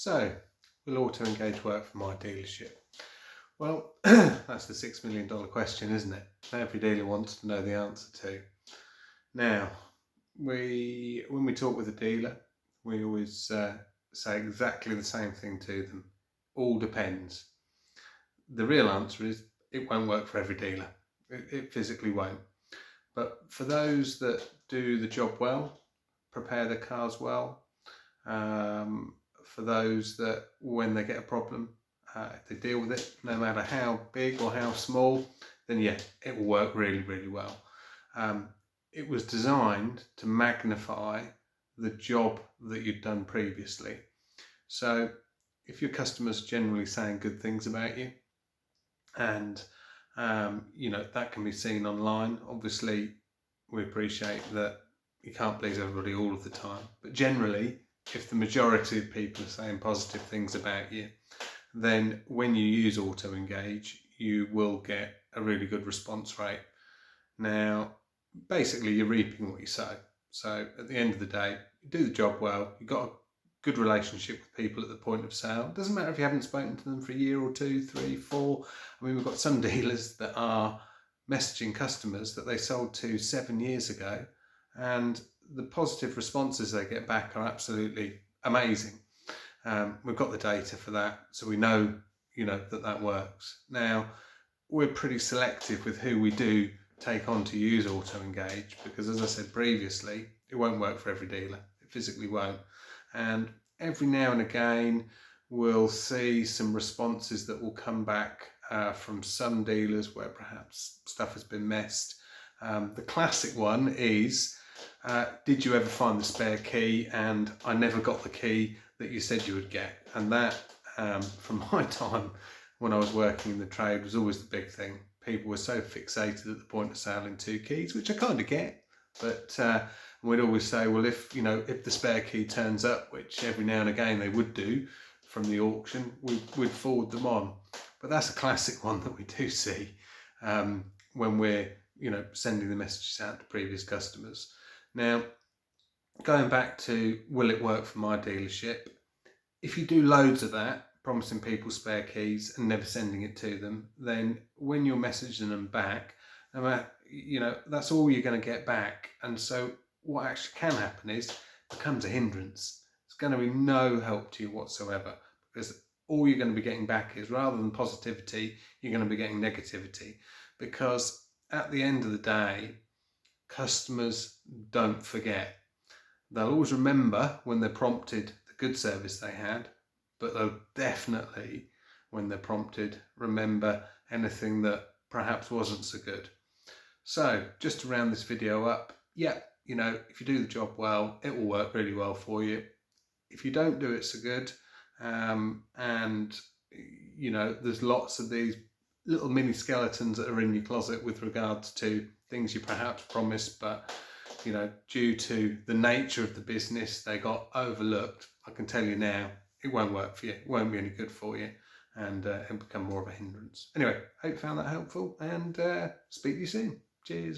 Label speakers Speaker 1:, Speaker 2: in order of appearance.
Speaker 1: So, will AutoEngage work for my dealership? Well, that's the $6 million question, isn't it? Every dealer wants to know the answer to. Now, when we talk with a dealer, we always say exactly the same thing to them. All depends. The real answer is it won't work for every dealer. It physically won't. But for those that do the job well, prepare their cars well, for those that when they get a problem, if they deal with it, no matter how big or how small, then yeah, it will work really, really well. It was designed to magnify the job that you'd done previously. So if your customer's generally saying good things about you, and that can be seen online. Obviously, we appreciate that you can't please everybody all of the time, but generally, if the majority of people are saying positive things about you, then when you use AutoEngage, you will get a really good response rate. Now, basically, you're reaping what you sow. So at the end of the day, you do the job well, you've got a good relationship with people at the point of sale. It doesn't matter if you haven't spoken to them for a year or 2, 3, 4. I mean, we've got some dealers that are messaging customers that they sold to 7 years ago, and the positive responses they get back are absolutely amazing. We've got the data for that, so we know, that works. Now, we're pretty selective with who we do take on to use AutoEngage, because as I said previously, it won't work for every dealer. It physically won't. And every now and again, we'll see some responses that will come back from some dealers where perhaps stuff has been messed. The classic one is, did you ever find the spare key? And I never got the key that you said you would get. And that, from my time when I was working in the trade, was always the big thing. People were so fixated at the point of sale in 2 keys, which I kind of get, but we'd always say, well, if the spare key turns up, which every now and again they would do from the auction, we'd forward them on. But that's a classic one that we do see when we're sending the messages out to previous customers. Now, going back to will it work for my dealership? If you do loads of that, promising people spare keys and never sending it to them, then when you're messaging them back, that's all you're going to get back. And so what actually can happen is it becomes a hindrance. It's going to be no help to you whatsoever, because all you're going to be getting back is, rather than positivity, you're going to be getting negativity. Because at the end of the day, customers don't forget. They'll always remember when they're prompted the good service they had, but they'll definitely, when they're prompted, remember anything that perhaps wasn't so good. So just to round this video up, if you do the job well, it will work really well for you. If you don't do it so good, there's lots of these little mini skeletons that are in your closet with regards to things you perhaps promised, but due to the nature of the business, they got overlooked. I can tell you now, it won't work for you. It won't be any good for you, and it'll become more of a hindrance. Anyway, hope you found that helpful, and speak to you soon. Cheers.